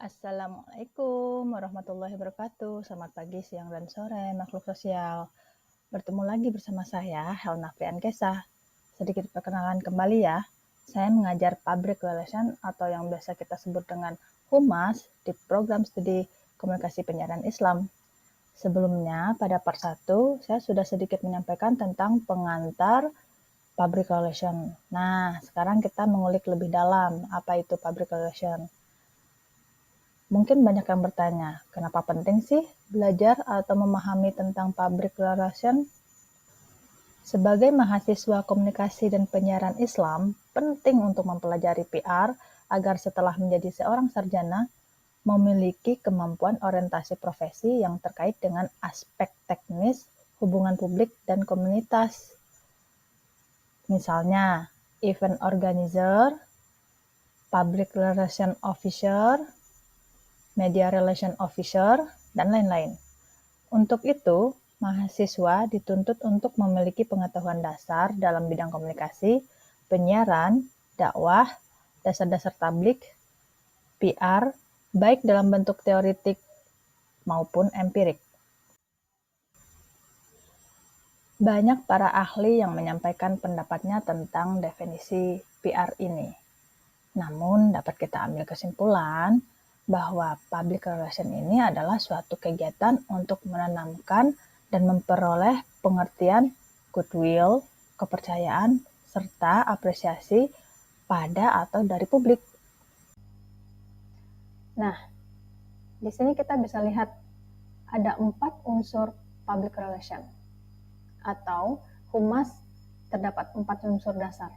Assalamualaikum warahmatullahi wabarakatuh. Selamat pagi, siang, dan sore, makhluk sosial. Bertemu lagi bersama saya, Helna Priyankesa. Sedikit perkenalan kembali ya. Saya mengajar Public Relation atau yang biasa kita sebut dengan Humas di program studi komunikasi penyiaran Islam. Sebelumnya, pada part 1, saya sudah sedikit menyampaikan tentang pengantar Public Relation. Nah, sekarang kita mengulik lebih dalam apa itu Public Relation. Mungkin banyak yang bertanya, kenapa penting sih belajar atau memahami tentang public relation? Sebagai mahasiswa komunikasi dan penyiaran Islam, penting untuk mempelajari PR agar setelah menjadi seorang sarjana, memiliki kemampuan orientasi profesi yang terkait dengan aspek teknis hubungan publik dan komunitas. Misalnya, event organizer, public relation officer, media relation officer, dan lain-lain. Untuk itu, mahasiswa dituntut untuk memiliki pengetahuan dasar dalam bidang komunikasi, penyiaran, dakwah, dasar-dasar tablik, PR, baik dalam bentuk teoritik maupun empirik. Banyak para ahli yang menyampaikan pendapatnya tentang definisi PR ini. Namun, dapat kita ambil kesimpulan bahwa public relation ini adalah suatu kegiatan untuk menanamkan dan memperoleh pengertian goodwill, kepercayaan, serta apresiasi pada atau dari publik. Nah, di sini kita bisa lihat ada 4 unsur public relation atau humas terdapat 4 unsur dasar.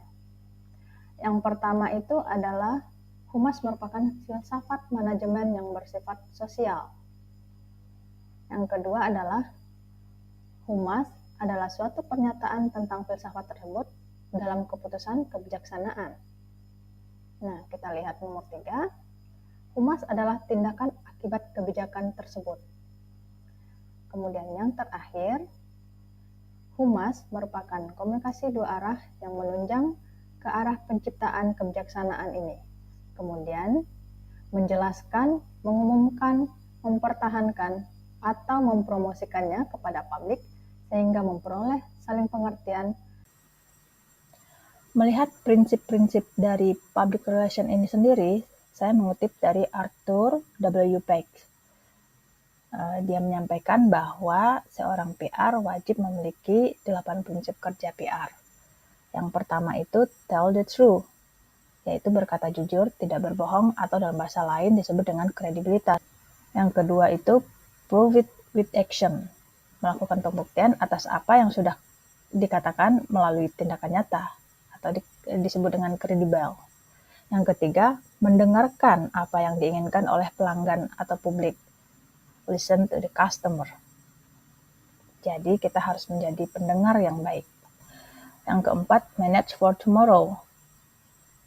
Yang pertama itu adalah humas merupakan filsafat manajemen yang bersifat sosial. Yang kedua adalah humas adalah suatu pernyataan tentang filsafat tersebut dalam keputusan kebijaksanaan. Nah, kita lihat nomor 3. Humas adalah tindakan akibat kebijakan tersebut. Kemudian yang terakhir, humas merupakan komunikasi dua arah yang menunjang ke arah penciptaan kebijaksanaan ini. Kemudian menjelaskan, mengumumkan, mempertahankan, atau mempromosikannya kepada publik sehingga memperoleh saling pengertian. Melihat prinsip-prinsip dari public relation ini sendiri, saya mengutip dari Arthur W. Page. Dia menyampaikan bahwa seorang PR wajib memiliki 8 prinsip kerja PR. Yang pertama itu tell the truth, yaitu berkata jujur, tidak berbohong, atau dalam bahasa lain disebut dengan kredibilitas. Yang kedua itu prove it with action, melakukan pembuktian atas apa yang sudah dikatakan melalui tindakan nyata, atau disebut dengan kredibel. Yang ketiga, mendengarkan apa yang diinginkan oleh pelanggan atau publik. Listen to the customer. Jadi kita harus menjadi pendengar yang baik. Yang keempat, manage for tomorrow,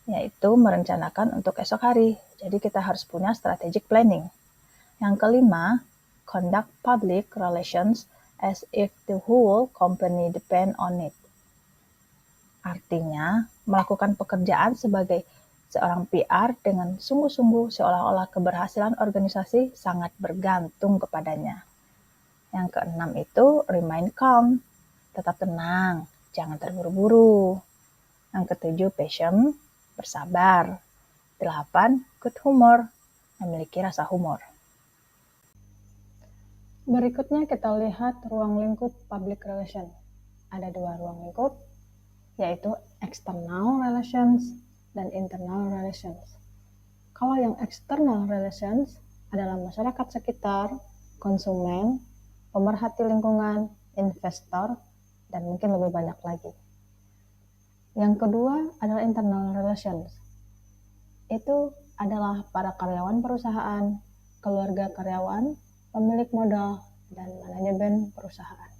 yaitu merencanakan untuk esok hari. Jadi kita harus punya strategic planning. Yang kelima, conduct public relations as if the whole company depend on it. Artinya, melakukan pekerjaan sebagai seorang PR dengan sungguh-sungguh seolah-olah keberhasilan organisasi sangat bergantung kepadanya. Yang keenam itu remain calm, tetap tenang, jangan terburu-buru. Yang ketujuh passion, bersabar. 8, good humor, memiliki rasa humor. Berikutnya kita lihat ruang lingkup public relation. Ada 2 ruang lingkup, yaitu external relations dan internal relations. Kalau yang external relations adalah masyarakat sekitar, konsumen, pemerhati lingkungan, investor, dan mungkin lebih banyak lagi. Yang kedua adalah internal relations. Itu adalah para karyawan perusahaan, keluarga karyawan, pemilik modal, dan manajemen perusahaan.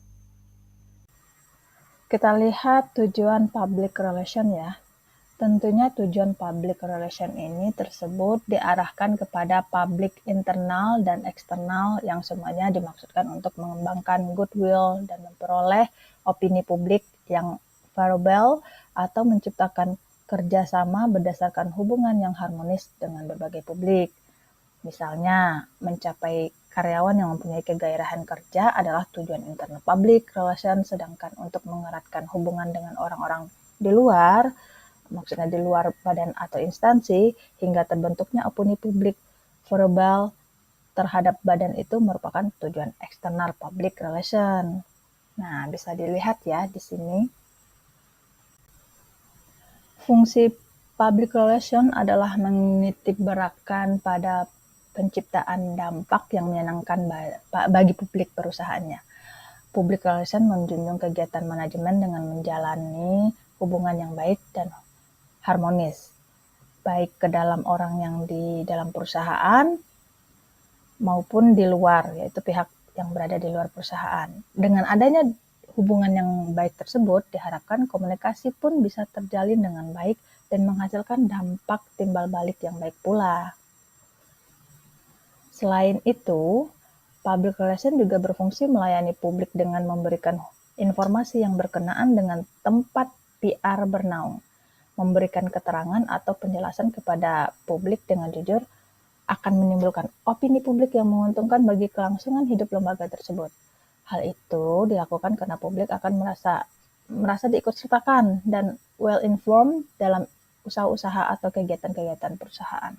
Kita lihat tujuan public relation ya. Tentunya tujuan public relation ini tersebut diarahkan kepada publik internal dan eksternal yang semuanya dimaksudkan untuk mengembangkan goodwill dan memperoleh opini publik yang favorable atau menciptakan kerjasama berdasarkan hubungan yang harmonis dengan berbagai publik. Misalnya, mencapai karyawan yang mempunyai kegairahan kerja adalah tujuan internal public relation, sedangkan untuk mengeratkan hubungan dengan orang-orang di luar, maksudnya di luar badan atau instansi, hingga terbentuknya opini publik verbal terhadap badan itu merupakan tujuan eksternal public relation. Nah, bisa dilihat ya di sini. Fungsi public relation adalah menitipberatkan pada penciptaan dampak yang menyenangkan bagi publik perusahaannya. Public relation menjunjung kegiatan manajemen dengan menjalani hubungan yang baik dan harmonis, baik ke dalam orang yang di dalam perusahaan maupun di luar, yaitu pihak yang berada di luar perusahaan. Dengan adanya hubungan yang baik tersebut, diharapkan komunikasi pun bisa terjalin dengan baik dan menghasilkan dampak timbal balik yang baik pula. Selain itu, public relation juga berfungsi melayani publik dengan memberikan informasi yang berkenaan dengan tempat PR bernaung, memberikan keterangan atau penjelasan kepada publik dengan jujur akan menimbulkan opini publik yang menguntungkan bagi kelangsungan hidup lembaga tersebut. Hal itu dilakukan karena publik akan merasa diikutsertakan dan well-informed dalam usaha-usaha atau kegiatan-kegiatan perusahaan.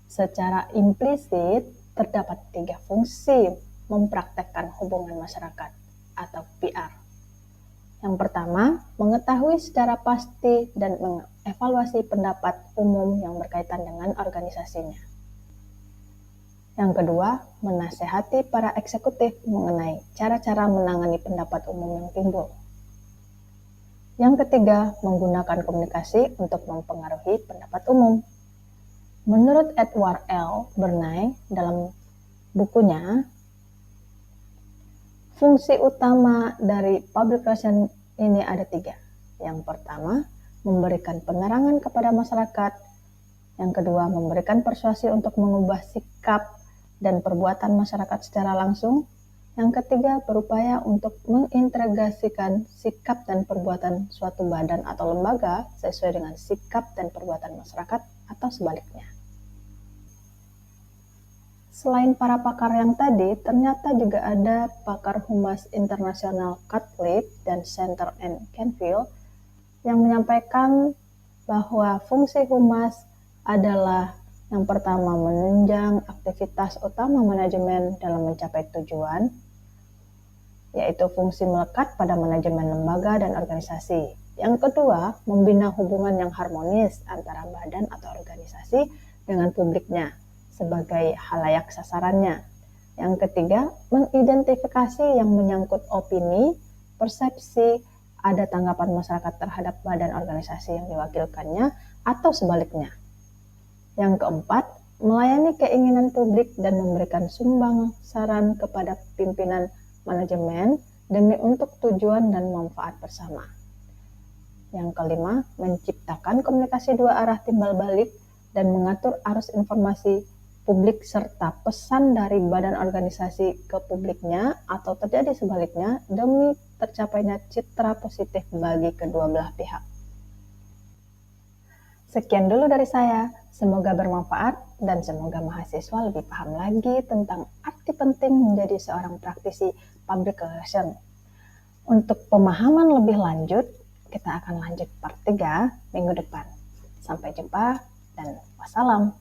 Secara implisit, terdapat 3 fungsi mempraktekkan hubungan masyarakat atau PR. Yang pertama, mengetahui secara pasti dan mengevaluasi pendapat umum yang berkaitan dengan organisasinya. Yang kedua, menasehati para eksekutif mengenai cara-cara menangani pendapat umum yang timbul. Yang ketiga, menggunakan komunikasi untuk mempengaruhi pendapat umum. Menurut Edward L. Bernays dalam bukunya, fungsi utama dari public relation ini ada 3. Yang pertama, memberikan penerangan kepada masyarakat. Yang kedua, memberikan persuasi untuk mengubah sikap dan perbuatan masyarakat secara langsung. Yang ketiga, berupaya untuk mengintegrasikan sikap dan perbuatan suatu badan atau lembaga sesuai dengan sikap dan perbuatan masyarakat atau sebaliknya. Selain para pakar yang tadi, ternyata juga ada pakar humas internasional Cutlip dan Center and Canfield yang menyampaikan bahwa fungsi humas adalah yang pertama menunjang aktivitas utama manajemen dalam mencapai tujuan, yaitu fungsi melekat pada manajemen lembaga dan organisasi. Yang kedua, membina hubungan yang harmonis antara badan atau organisasi dengan publiknya sebagai halayak sasarannya. Yang ketiga, mengidentifikasi yang menyangkut opini, persepsi, ada tanggapan masyarakat terhadap badan organisasi yang diwakilkannya atau sebaliknya. Yang keempat, melayani keinginan publik dan memberikan sumbang saran kepada pimpinan manajemen demi untuk tujuan dan manfaat bersama. Yang kelima, menciptakan komunikasi dua arah timbal balik dan mengatur arus informasi publik serta pesan dari badan organisasi ke publiknya atau terjadi sebaliknya demi tercapainya citra positif bagi kedua belah pihak. Sekian dulu dari saya, semoga bermanfaat dan semoga mahasiswa lebih paham lagi tentang arti penting menjadi seorang praktisi public relation. Untuk pemahaman lebih lanjut, kita akan lanjut part 3 minggu depan. Sampai jumpa dan wassalam.